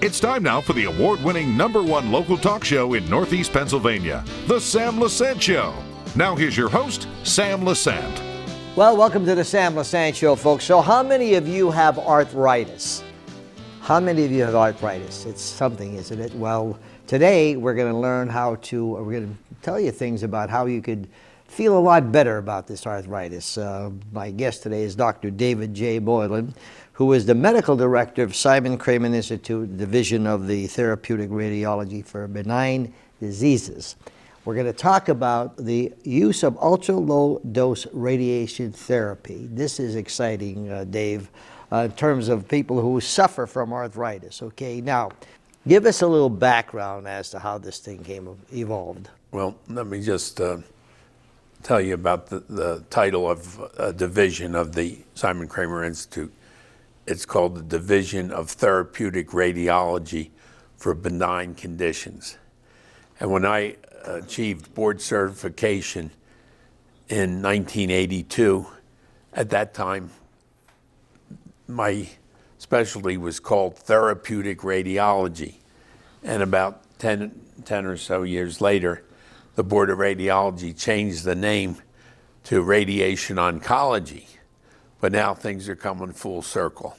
It's time now for the award-winning #1 local talk show in Northeast Pennsylvania, The Sam Lesante Show. Now here's your host, Sam Lesante. Well, welcome to The Sam Lesante Show, folks. So how many of you have arthritis? How many of you have arthritis? It's something, isn't it? Well, today we're going to tell you things about how you could feel a lot better about this arthritis. My guest today is Dr. David J. Moylan, who is the medical director of Simon Kramer Institute, Division of the Therapeutic Radiology for Benign Diseases. We're going to talk about the use of ultra-low dose radiation therapy. This is exciting, Dave, in terms of people who suffer from arthritis. Okay, now, give us a little background as to how this thing evolved. Well, let me just tell you about the title of a division of the Simon Kramer Institute. It's called the Division of Therapeutic Radiology for Benign Conditions. And when I achieved board certification in 1982, at that time, my specialty was called therapeutic radiology. And about 10 or so years later, the Board of Radiology changed the name to radiation oncology. But now things are coming full circle.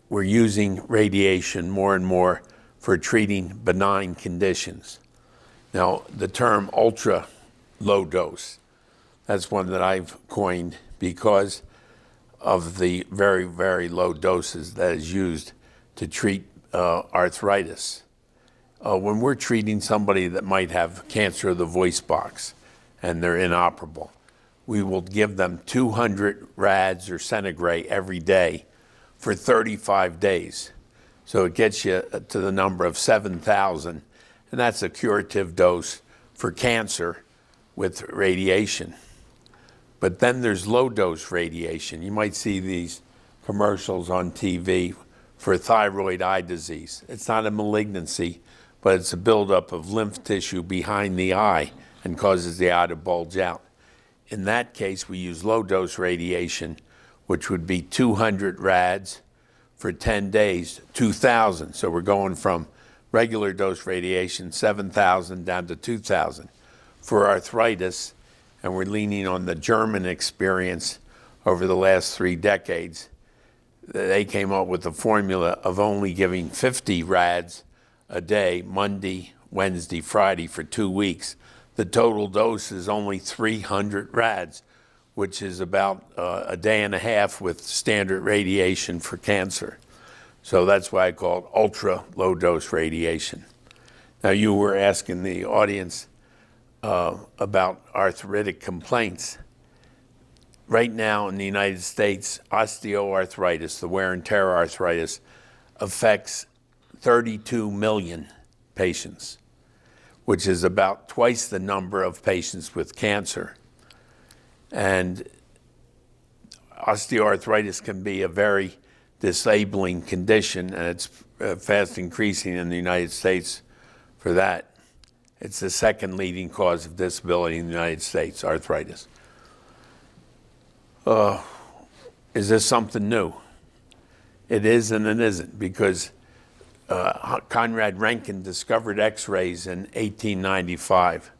We're using radiation more and more for treating benign conditions. Now, the term ultra low dose, that's one that I've coined because of the very, very low doses that is used to treat arthritis. When we're treating somebody that might have cancer of the voice box and they're inoperable, we will give them 200 rads or centigrade every day for 35 days. So it gets you to the number of 7,000, and that's a curative dose for cancer with radiation. But then there's low dose radiation. You might see these commercials on TV for thyroid eye disease. It's not a malignancy, but it's a buildup of lymph tissue behind the eye and causes the eye to bulge out. In that case, we use low-dose radiation, which would be 200 rads for 10 days, 2,000. So we're going from regular dose radiation, 7,000 down to 2,000. For arthritis, and we're leaning on the German experience over the last 3 decades, they came up with the formula of only giving 50 rads a day, Monday, Wednesday, Friday, for 2 weeks. The total dose is only 300 rads, which is about a day and a half with standard radiation for cancer. So that's why I call it ultra low dose radiation. Now, you were asking the audience about arthritic complaints. Right now in the United States, osteoarthritis, the wear and tear arthritis, affects 32 million patients, which is about twice the number of patients with cancer. And osteoarthritis can be a very disabling condition, and it's fast increasing in the United States for that. It's the second leading cause of disability in the United States, arthritis. Is this something new? It is and it isn't, because Conrad Röntgen discovered X-rays in 1895.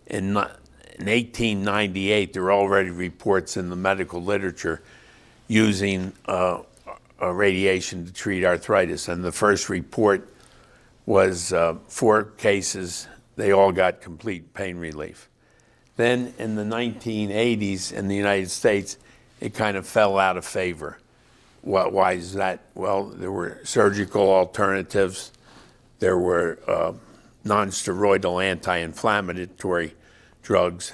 In 1898, there were already reports in the medical literature using radiation to treat arthritis. And the first report was 4 cases. They all got complete pain relief. Then in the 1980s in the United States, it kind of fell out of favor. Why is that? Well, there were surgical alternatives. There were non-steroidal anti-inflammatory drugs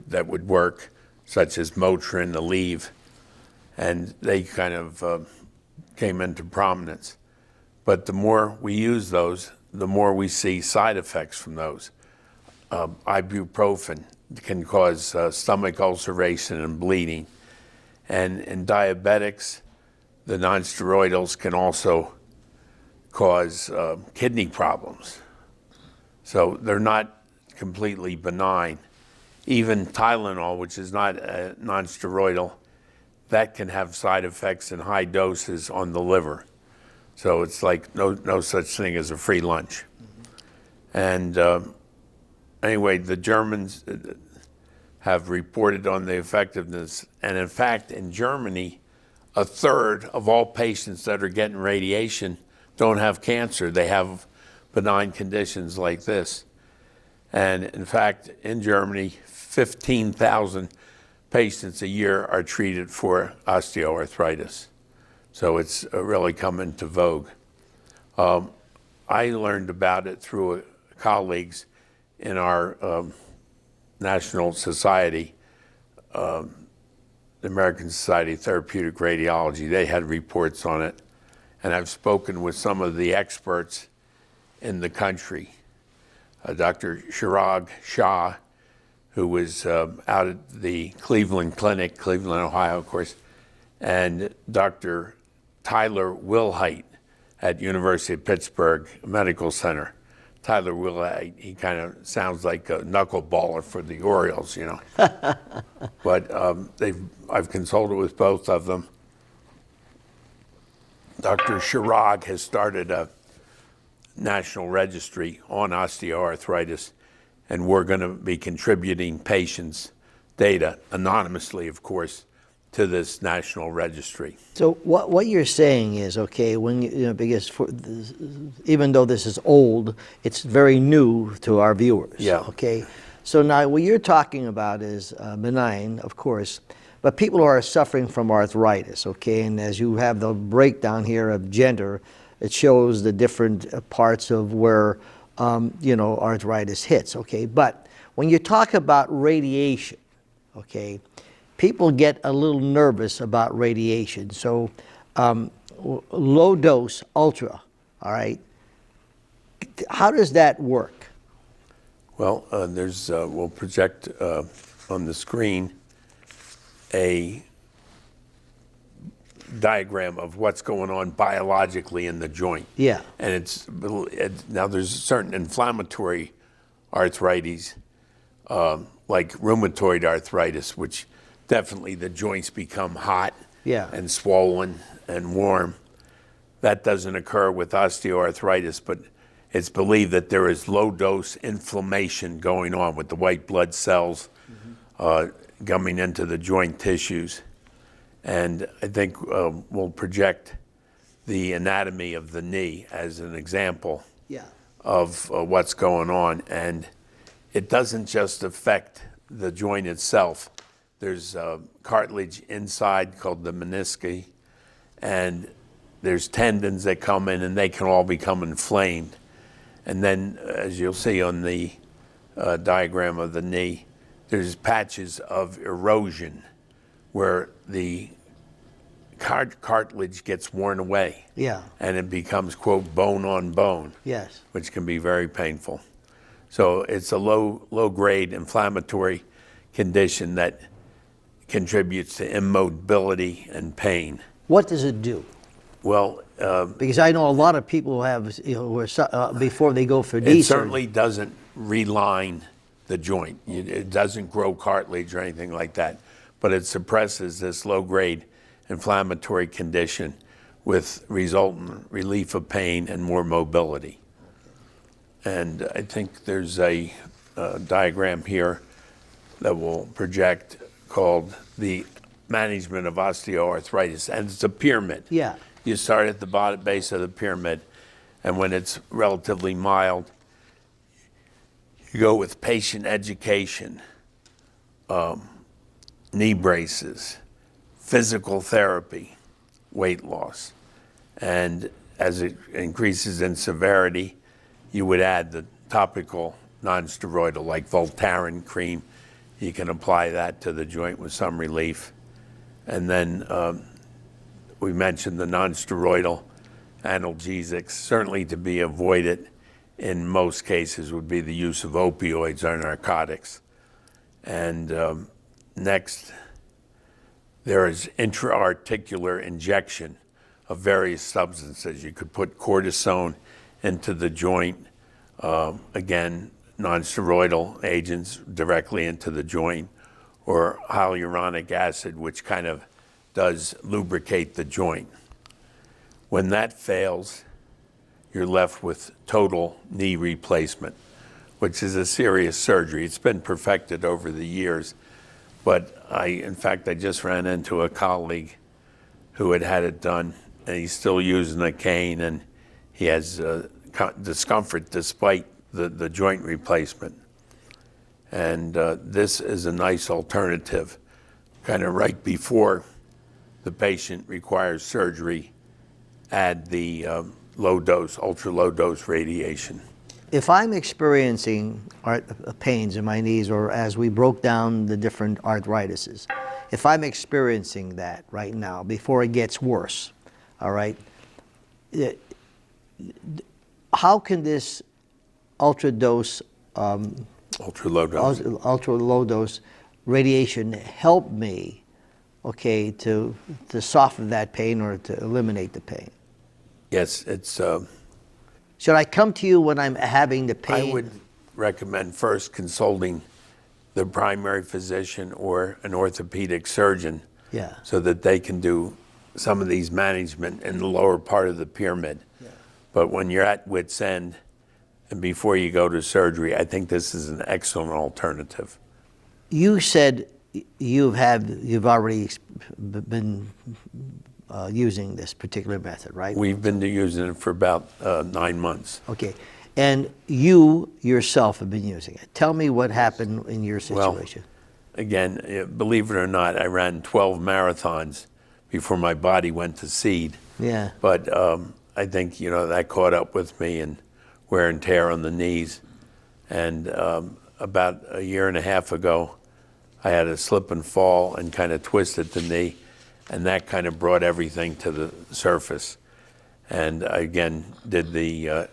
that would work, such as Motrin, Aleve, and they kind of came into prominence. But the more we use those, the more we see side effects from those. Ibuprofen can cause stomach ulceration and bleeding. And in diabetics, the non-steroidals can also cause kidney problems. So they're not completely benign. even Tylenol, which is not non-steroidal, that can have side effects in high doses on the liver. So it's like no such thing as a free lunch. And anyway, the Germans have reported on the effectiveness. And in fact, in Germany, a third of all patients that are getting radiation don't have cancer. They have benign conditions like this. And in fact, in Germany, 15,000 patients a year are treated for osteoarthritis. So it's really come into vogue. I learned about it through colleagues in our national society, the American Society of Therapeutic Radiology. They had reports on it. And I've spoken with some of the experts in the country. Dr. Chirag Shah, who was out at the Cleveland Clinic, Cleveland, Ohio, of course, and Dr. Tyler Wilhite at University of Pittsburgh Medical Center. Tyler Wilhite, he kind of sounds like a knuckleballer for the Orioles, you know. But I've consulted with both of them. Dr. Chirag has started a national registry on osteoarthritis, and we're going to be contributing patients' data, anonymously, of course, to this national registry. So what you're saying is, okay, when because even though this is old, it's very new to our viewers. Yeah. Okay. So now what you're talking about is benign, of course, but people who are suffering from arthritis. Okay, and as you have the breakdown here of gender, it shows the different parts of where arthritis hits. Okay, but when you talk about radiation, okay, people get a little nervous about radiation. So low dose, ultra, all right, how does that work? Well, we'll project on the screen a diagram of what's going on biologically in the joint. Yeah. And now there's certain inflammatory arthritis, like rheumatoid arthritis, which definitely the joints become hot and swollen and warm. That doesn't occur with osteoarthritis, but it's believed that there is low dose inflammation going on with the white blood cells coming into the joint tissues. And I think we'll project the anatomy of the knee as an example of what's going on. And it doesn't just affect the joint itself. There's cartilage inside called the menisci, and there's tendons that come in, and they can all become inflamed. And then, as you'll see on the diagram of the knee, there's patches of erosion where the cartilage gets worn away. Yeah. And it becomes, quote, bone on bone. Yes. Which can be very painful. So it's a low-grade inflammatory condition that contributes to immobility and pain. What does it do? Well, because I know a lot of people who have, who are, before they go for knee it certainly doesn't reline the joint. It doesn't grow cartilage or anything like that, but it suppresses this low-grade inflammatory condition with resultant relief of pain and more mobility. And I think there's a diagram here that will project called the management of osteoarthritis, and it's a pyramid. Yeah. You start at the bottom base of the pyramid, and when it's relatively mild, you go with patient education, knee braces, physical therapy, weight loss. And as it increases in severity, you would add the topical non-steroidal like Voltaren cream. You can apply that to the joint with some relief. And then we mentioned the non-steroidal analgesics, certainly to be avoided in most cases would be the use of opioids or narcotics. And next, there is intra-articular injection of various substances. You could put cortisone into the joint, again, non-steroidal agents directly into the joint, or hyaluronic acid, which kind of does lubricate the joint. When that fails, you're left with total knee replacement, which is a serious surgery. It's been perfected over the years, but in fact, I just ran into a colleague who had it done, and he's still using a cane, and he has discomfort despite the joint replacement. And this is a nice alternative, kind of right before the patient requires surgery, add the low dose, ultra low dose radiation. If I'm experiencing pains in my knees, or as we broke down the different arthritises, if I'm experiencing that right now before it gets worse, all right, how can this ultra low dose radiation help me, okay, to soften that pain or to eliminate the pain? Yes, it's. Should I come to you when I'm having the pain? I would recommend first consulting the primary physician or an orthopedic surgeon, Yeah. so that they can do some of these management in the lower part of the pyramid. Yeah. But when you're at wit's end and before you go to surgery, I think this is an excellent alternative. You said you've already been using this particular method, right? We've been using it for about 9 months. Okay. And you yourself have been using it. Tell me what happened in your situation. Well, again, believe it or not, I ran 12 marathons before my body went to seed. Yeah. But I think, that caught up with me, and wear and tear on the knees. And about a year and a half ago, I had a slip and fall and kind of twisted the knee, and that kind of brought everything to the surface. And I, again, did the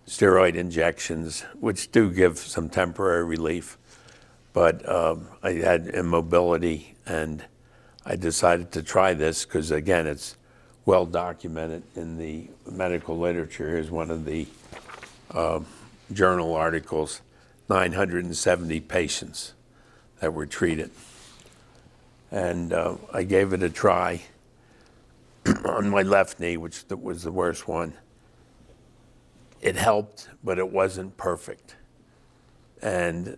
steroid injections, which do give some temporary relief. But I had immobility, and I decided to try this because, again, it's well documented in the medical literature. Here's one of the journal articles, 970 patients that were treated. And I gave it a try on my left knee, which was the worst one. It helped, but it wasn't perfect. And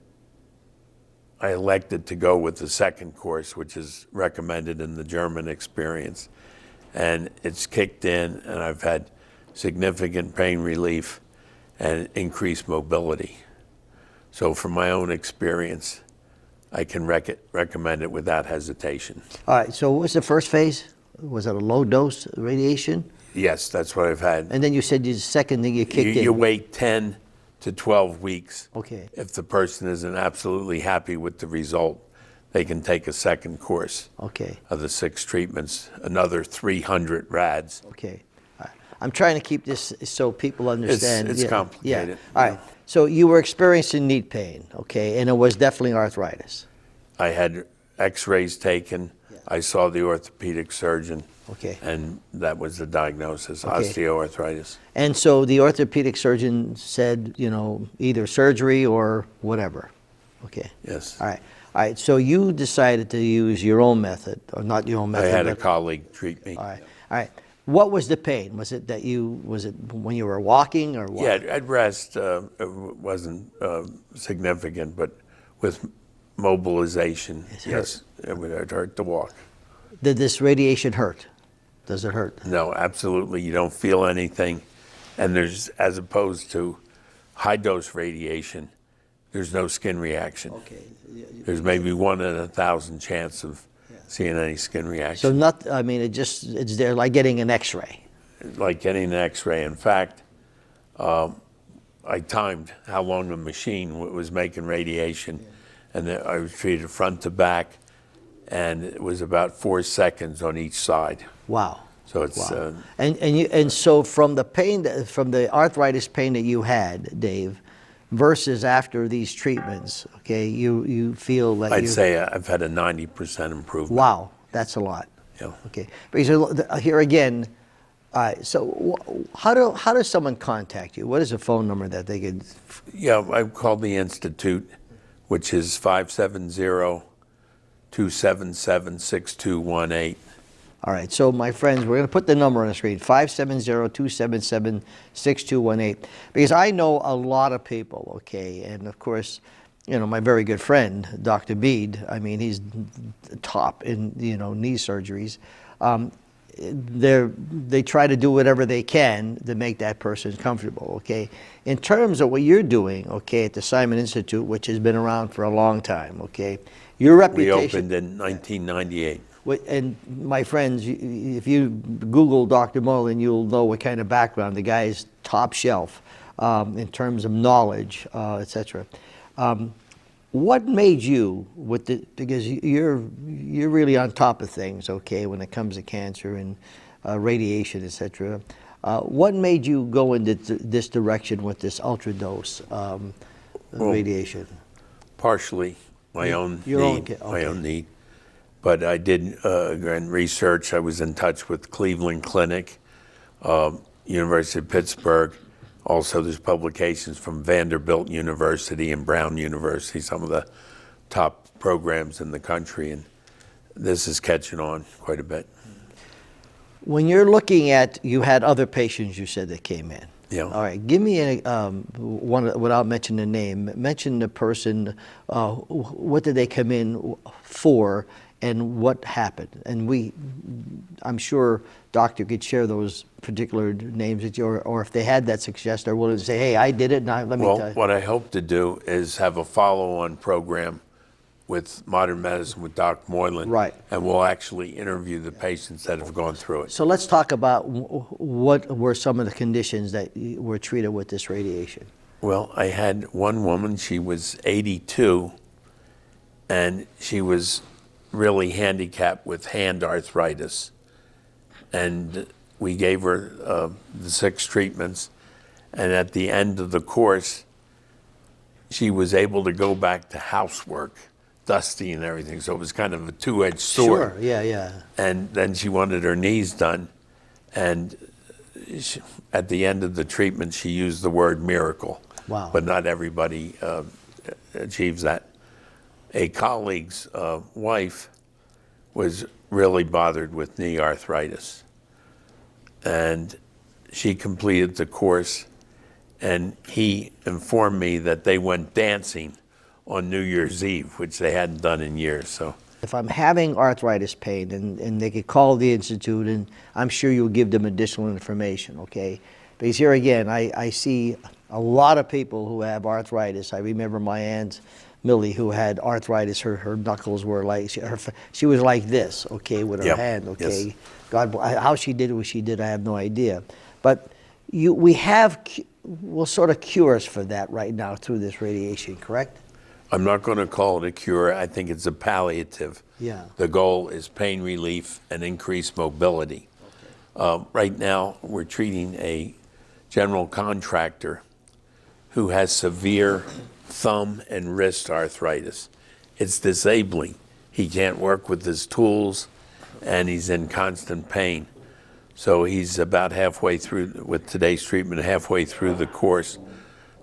I elected to go with the second course, which is recommended in the German experience. And it's kicked in, and I've had significant pain relief and increased mobility. So from my own experience, I can recommend it without hesitation. All right, so what was the first phase? Was it a low dose radiation? Yes, that's what I've had. And then you said the second thing you kicked in. You wait 10 to 12 weeks. Okay. If the person isn't absolutely happy with the result, they can take a second course of the 6 treatments, another 300 rads. Okay. All right. I'm trying to keep this so people understand. It's complicated. Yeah. All right. So you were experiencing knee pain, okay, and it was definitely arthritis. I had x-rays taken. Yeah. I saw the orthopedic surgeon. Okay. And that was the diagnosis, Okay. osteoarthritis. And so the orthopedic surgeon said, either surgery or whatever. Okay. Yes. All right. All right. So you decided to use your own method, or not your own method. I had a colleague treat me. All right. All right. What was the pain? Was it when you were walking or what? Yeah, at rest, it wasn't significant, but with mobilization, yes, it would hurt to walk. Did this radiation hurt? Does it hurt? No, absolutely. You don't feel anything. And there's, as opposed to high dose radiation, there's no skin reaction. Okay. There's maybe 1 in 1,000 chance of seeing any skin reaction. So it's there like getting an x-ray. Like getting an x-ray. In fact, I timed how long the machine was making radiation, and I was treated front to back, and it was about 4 seconds on each side. Wow. So it's wow. And so from the pain, from the arthritis pain that you had, Dave, versus after these treatments, okay, you feel like I'd say I've had a 90% improvement. Wow, that's a lot. Yeah. Okay, because here again, All right. So how does someone contact you? What is the phone number that they could? Yeah, I've called the Institute, which is 570-277-6218. All right. So my friends, we're going to put the number on the screen: 570-277-6218. Because I know a lot of people. Okay, and of course, my very good friend, Dr. Bede. I mean, he's top in knee surgeries. They try to do whatever they can to make that person comfortable, okay? In terms of what you're doing, okay, at the Simon Institute, which has been around for a long time, okay, your reputation... We opened in 1998. And my friends, if you Google Dr. Moylan, you'll know what kind of background. The guy is top shelf in terms of knowledge, etc. What made you, because you're really on top of things, okay, when it comes to cancer and radiation, etc. What made you go into this direction with this ultra dose radiation? Partially my own need. My own need. But I did research. I was in touch with Cleveland Clinic, University of Pittsburgh. Also, there's publications from Vanderbilt University and Brown University, some of the top programs in the country, and this is catching on quite a bit. When you're looking at, you had other patients you said that came in. Yeah. All right, give me one without mentioning the name. Mention the person, what did they come in for, and what happened? And I'm sure doctor could share those particular names with you, or if they had that success, they're willing to say, hey, I did it, now let me tell you. Well, what I hope to do is have a follow-on program with modern medicine with Dr. Moylan. Right. And we'll actually interview the patients that have gone through it. So let's talk about what were some of the conditions that were treated with this radiation. Well, I had one woman, she was 82, and she was really handicapped with hand arthritis. And we gave her the 6 treatments, and at the end of the course, she was able to go back to housework, dusty and everything, so it was kind of a two-edged sword. Sure, yeah. And then she wanted her knees done, and at the end of the treatment, she used the word miracle. Wow. But not everybody achieves that. A colleague's wife was really bothered with knee arthritis, and she completed the course, and he informed me that they went dancing on New Year's Eve, which they hadn't done in years. So if I'm having arthritis pain, and they could call the Institute, and I'm sure you'll give them additional information, okay? Because here again, I see a lot of people who have arthritis. I remember my aunt Millie, who had arthritis. Her knuckles were like, she was like this, okay, with her hand, okay? Yes. God, how she did what she did, I have no idea. But we'll sort of cures for that right now through this radiation, correct? I'm not going to call it a cure. I think it's a palliative. Yeah. The goal is pain relief and increased mobility. Okay. Right now, we're treating a general contractor who has severe thumb and wrist arthritis. It's disabling. He can't work with his tools, and he's in constant pain. So he's about halfway through, with today's treatment, halfway through the course.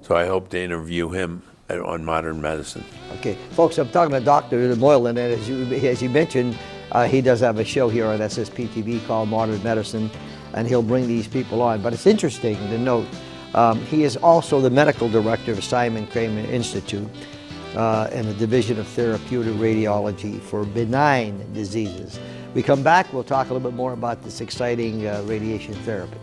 So I hope to interview him on modern medicine. Okay, folks, I'm talking to Dr. Moylan, and as you mentioned, he does have a show here on SSPTV called Modern Medicine, and he'll bring these people on. But it's interesting to note, he is also the medical director of Simon Kramer Institute and the Division of Therapeutic Radiology for Benign Diseases. We come back, we'll talk a little bit more about this exciting radiation therapy.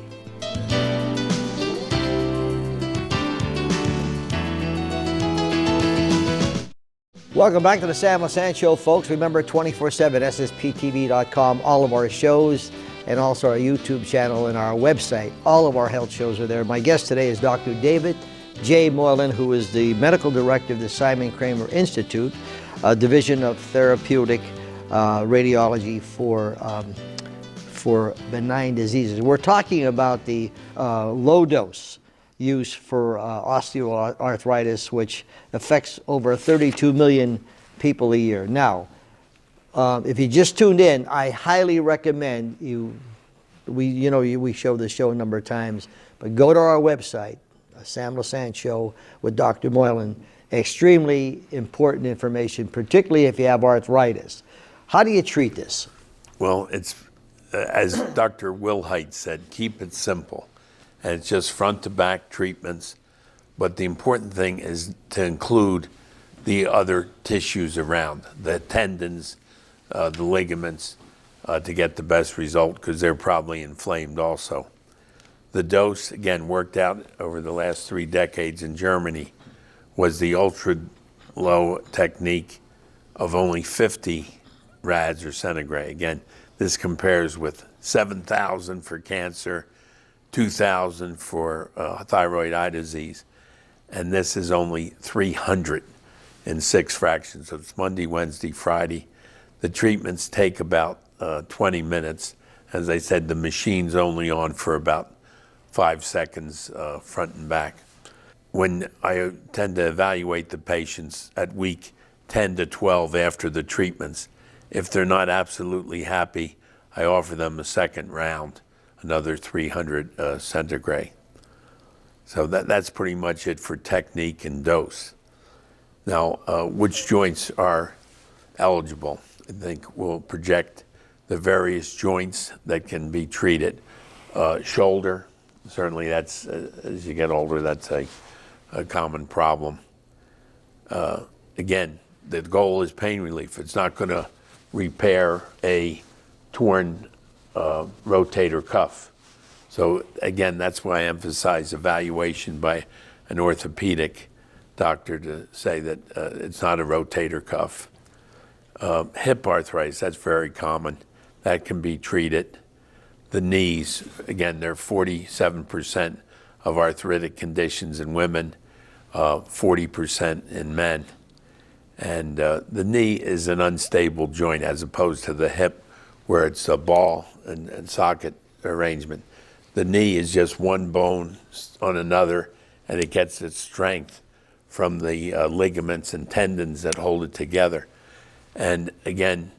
Welcome back to the Sam Lesante Show, folks. Remember, 24/7, SSPTV.com, all of our shows, and also our YouTube channel and our website. All of our health shows are there. My guest today is Dr. David J. Moylan, who is the medical director of the Simon Kramer Institute, Division of Therapeutic Radiology for Benign Diseases. We're talking about the low dose use for osteoarthritis, which affects over 32 million people a year. Now, if you just tuned in, I highly recommend you We show this show a number of times, but go to our website, Sam Lesante Show with Dr. Moylan. Extremely important information, particularly if you have arthritis. How do you treat this? Well, it's, as Dr. Wilhite said, keep it simple. And it's just front to back treatments. But the important thing is to include the other tissues around, the tendons, the ligaments, to get the best result, because they're probably inflamed also. The dose, again, worked out over the last 3 decades in Germany, was the ultra low technique of only 50 rads or centigrade. Again, this compares with 7,000 for cancer, 2,000 for thyroid eye disease, and this is only 300 in 6 fractions. So it's Monday, Wednesday, Friday. The treatments take about 20 minutes. As I said, the machine's only on for about 5 seconds front and back. When I tend to evaluate the patients at week 10 to 12 after the treatments, if they're not absolutely happy, I offer them a second round, another 300 centigrade. So that's pretty much it for technique and dose. Now, which joints are eligible? I think we'll project the various joints that can be treated. Shoulder, certainly that's, as you get older, that's a common problem. Again, the goal is pain relief. It's not going to repair a torn rotator cuff. So again, that's why I emphasize evaluation by an orthopedic doctor to say that it's not a rotator cuff. Hip arthritis, that's very common. That can be treated. The knees, again, they're 47% of arthritic conditions in women, 40% in men. And the knee is an unstable joint as opposed to the hip, where it's a ball and socket arrangement. The knee is just one bone on another, and it gets its strength from the ligaments and tendons that hold it together. And again,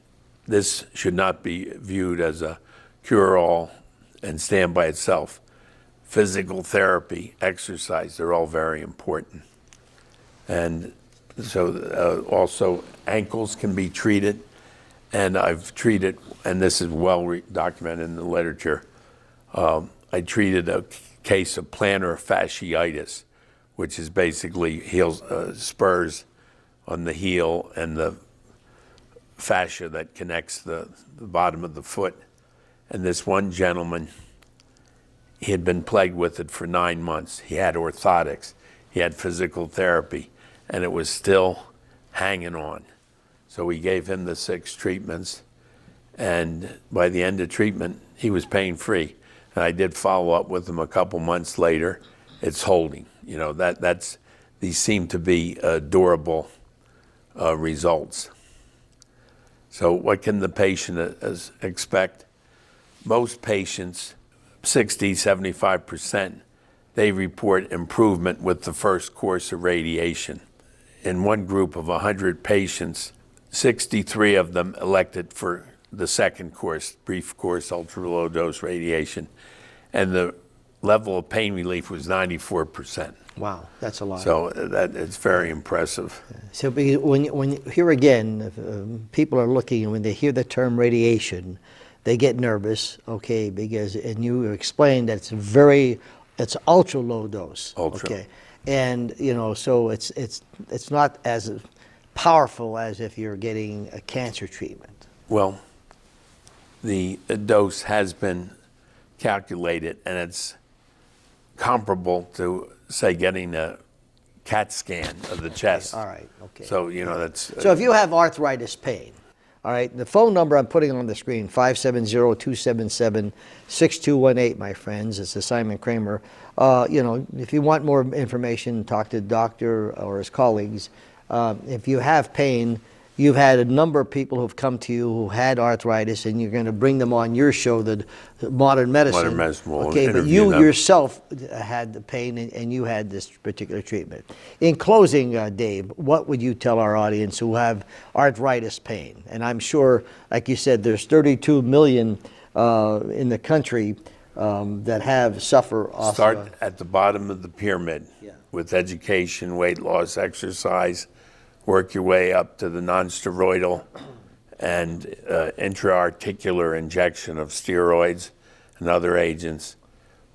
this should not be viewed as a cure-all and stand by itself. Physical therapy, exercise, they're all very important. And so also ankles can be treated, and I've treated, and this is well documented in the literature, I treated a case of plantar fasciitis, which is basically spurs on the heel and the fascia that connects the bottom of the foot. And this one gentleman, he had been plagued with it for 9 months. He had orthotics, he had physical therapy, and it was still hanging on. So we gave him the 6 treatments, and by the end of treatment, he was pain-free. And I did follow up with him a couple months later. It's holding. You know, these seem to be durable results. So what can the patient expect? Most patients, 60-75%, they report improvement with the first course of radiation. In one group of 100 patients, 63 of them elected for the second course, brief course, ultra-low dose radiation, and the level of pain relief was 94%. Wow, that's a lot. So it's very impressive. So when here again, people are looking, and when they hear the term radiation, they get nervous, okay, because, and you explained that it's ultra low dose. Ultra. Okay. And, you know, so it's not as powerful as if you're getting a cancer treatment. Well, the dose has been calculated, and it's comparable to, say, getting a CAT scan of the chest. All right, okay. So, you know, that's... So if you have arthritis pain, all right, the phone number I'm putting on the screen, 570-277-6218, my friends. It's the Simon Kramer. You know, if you want more information, talk to the doctor or his colleagues. If you have pain, you've had a number of people who've come to you who had arthritis, and you're going to bring them on your show, the Modern Medicine. Modern Medicine will okay, but interview you them. yourself had the pain, and you had this particular treatment. In closing, Dave, what would you tell our audience who have arthritis pain? And I'm sure, like you said, there's 32 million in the country that suffer Start at the bottom of the pyramid Yeah. with education, weight loss, exercise, work your way up to the non-steroidal and intra-articular injection of steroids and other agents.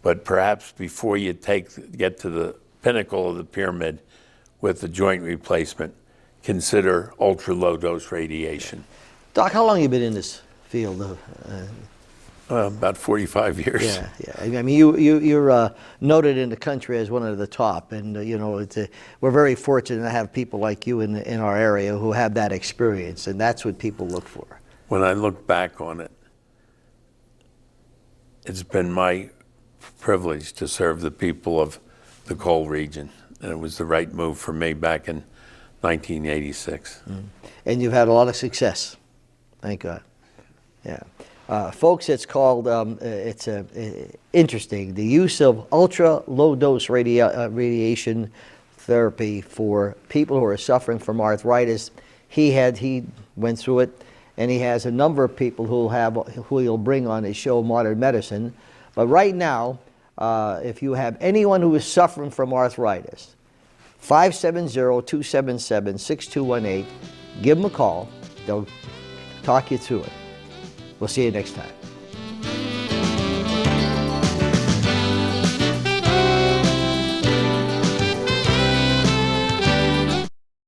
But perhaps before you get to the pinnacle of the pyramid with the joint replacement, consider ultra-low dose radiation. Doc, how long have you been in this field? About 45 years. Yeah. I mean, you're noted in the country as one of the top, and we're very fortunate to have people like you in our area who have that experience, and that's what people look for. When I look back on it, it's been my privilege to serve the people of the coal region, and it was the right move for me back in 1986. And you've had a lot of success. Thank God. Yeah. Folks, it's called, interesting, the use of ultra-low dose radiation therapy for people who are suffering from arthritis. He went through it, and he has a number of people who he'll bring on his show, Modern Medicine. But right now, if you have anyone who is suffering from arthritis, 570-277-6218, give them a call. They'll talk you through it. We'll see you next time.